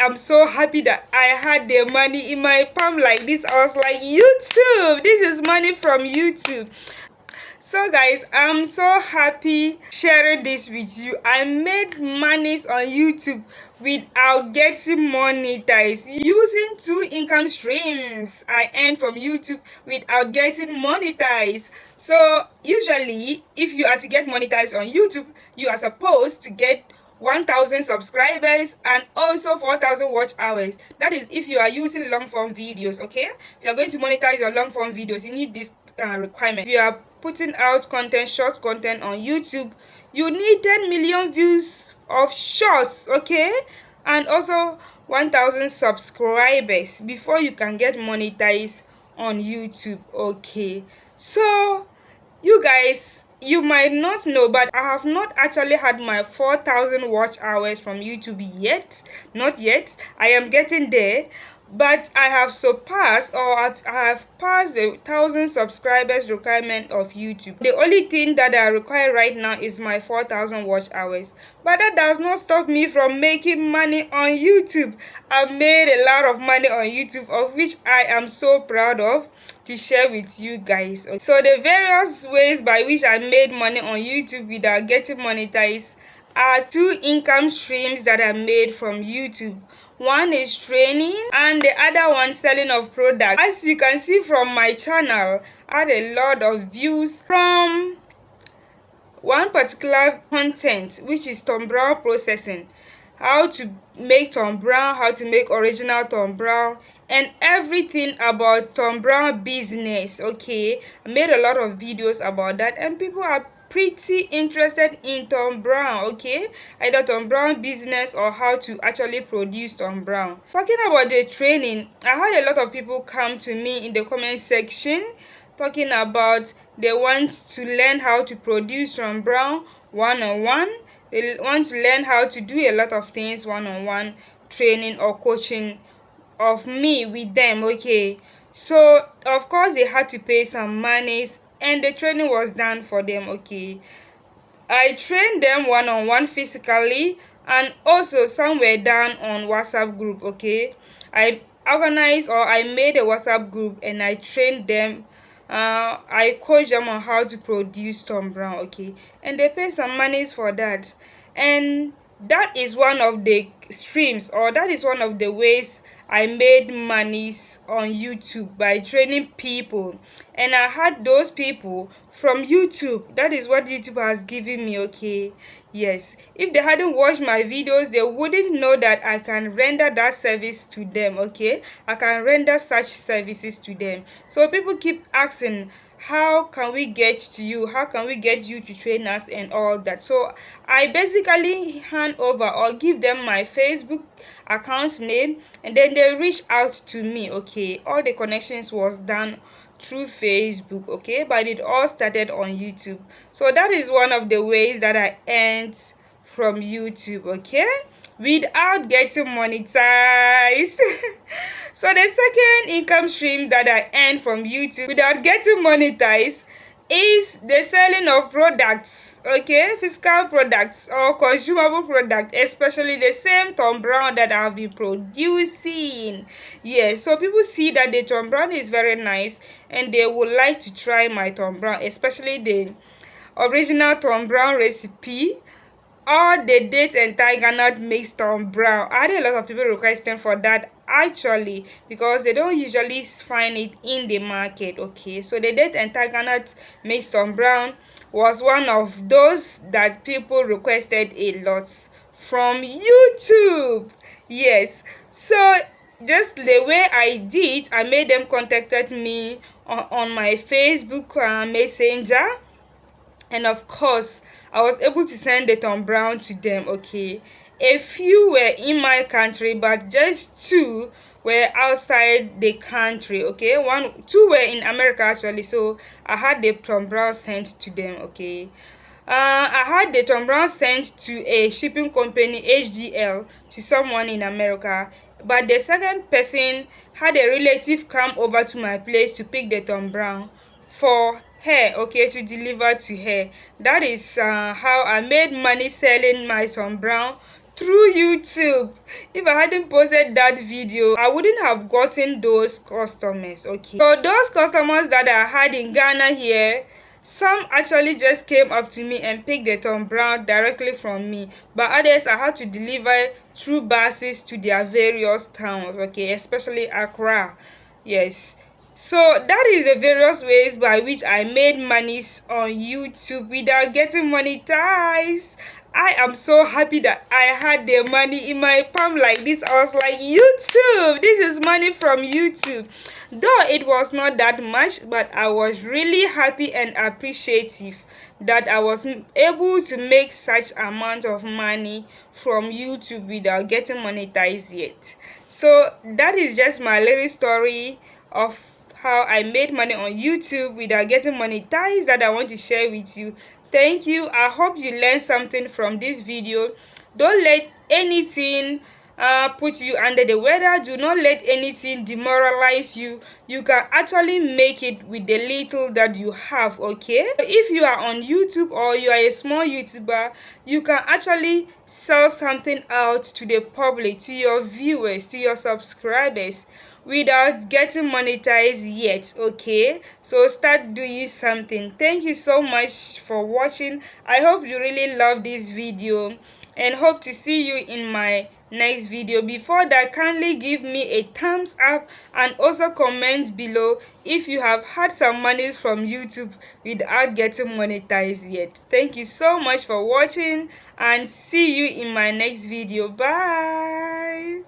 am so happy that I had the money in my palm like this. I was like, YouTube, this is money from YouTube. So guys, I'm so happy sharing this with you. I made monies on YouTube without getting monetized, using 2 income streams I earned from YouTube without getting monetized. So usually if you are to get monetized on YouTube, you are supposed to get 1,000 subscribers and also 4,000 watch hours. That is if you are using long form videos. Okay, if you are going to monetize your long form videos, you need this requirement. If you are putting out content, short content on YouTube, you need 10 million views of shorts, okay, and also 1,000 subscribers before you can get monetized on YouTube. Okay, so you guys, you might not know, but I have not actually had my 4,000 watch hours from YouTube yet. Not yet. I am getting there, but I have surpassed, or I have passed the 1,000 subscribers requirement of YouTube. The only thing that I require right now is my 4,000 watch hours, but that does not stop me from making money on YouTube. I made a lot of money on YouTube, of which I am so proud of to share with you guys. So the various ways by which I made money on YouTube without getting monetized are 2 income streams that I made from YouTube. One is training and the other one selling of products. As you can see from my channel, I had a lot of views from one particular content, which is Tom Brown processing. How to make Tom Brown, how to make original Tom Brown, and everything about Tom Brown business. Okay, I made a lot of videos about that and people are pretty interested in Tom Brown. Okay, either Tom Brown business or how to actually produce Tom Brown. Talking about the training, I had a lot of people come to me in the comment section talking about they want to learn how to produce Tom Brown one-on-one. They want to learn how to do a lot of things one-on-one training or coaching of me with them. Okay, so of course they had to pay some monies and the training was done for them. Okay, I trained them one-on-one physically, and also some were done on WhatsApp group. Okay, I organized, or I made a WhatsApp group and I trained them. I coached them on how to produce Tom Brown. Okay, and they pay some monies for that, and that is one of the streams, or that is one of the ways I made monies on YouTube, by training people. And I had those people from YouTube. That is what YouTube has given me. Okay, yes, if they hadn't watched my videos, they wouldn't know that I can render that service to them. Okay, I can render such services to them. So people keep asking, how can we get to you, how can we get you to train us and all that. So I basically hand over or give them my Facebook account's name, and then they reach out to me. Okay, all the connections was done through Facebook. Okay, but it all started on YouTube. So that is one of the ways that I earned from YouTube. Okay, without getting monetized. So the second income stream that I earn from YouTube without getting monetized is the selling of products. Okay, physical products or consumable products, especially the same Tom Brown that I've been producing. Yes, so people see that the Tom Brown is very nice and they would like to try my Tom Brown, especially the original Tom Brown recipe, or the date and tiger nut mixed Tom Brown. I had a lot of people requesting for that actually, because they don't usually find it in the market. Okay, so the date and tiger nut mixed Tom Brown was one of those that people requested a lot from YouTube. Yes, so just the way I did, I made them contacted me on my Facebook messenger, and of course I was able to send the Tom Brown to them. Okay, a few were in my country, but just 2 were outside the country. Okay, 2 were in America actually, so I had the Tom Brown sent to them. Okay, I had the Tom Brown sent to a shipping company, HDL, to someone in America, but the second person had a relative come over to my place to pick the Tom Brown for her. Okay, to deliver to her. That is how I made money selling my Tom Brown through YouTube. If I hadn't posted that video, I wouldn't have gotten those customers. Okay, so those customers that I had in Ghana here, some actually just came up to me and picked the Tom Brown directly from me, but others I had to deliver through buses to their various towns. Okay, especially Accra. Yes, so that is the various ways by which I made monies on YouTube without getting monetized. I am so happy that I had the money in my palm like this. I was like, YouTube, this is money from YouTube. Though it was not that much, but I was really happy and appreciative that I was able to make such amount of money from YouTube without getting monetized yet. So that is just my little story of how I made money on YouTube without getting monetized that I want to share with you. Thank you. I hope you learned something from this video. Don't let anything put you under the weather. Do not let anything demoralize you. You can actually make it with the little that you have. Okay, if you are on YouTube or you are a small YouTuber, you can actually sell something out to the public, to your viewers, to your subscribers, without getting monetized yet. Okay, so start doing something. Thank you so much for watching. I hope you really love this video and hope to see you in my next video. Before that, kindly give me a thumbs up and also comment below if you have had some monies from YouTube without getting monetized yet. Thank you so much for watching and see you in my next video. Bye.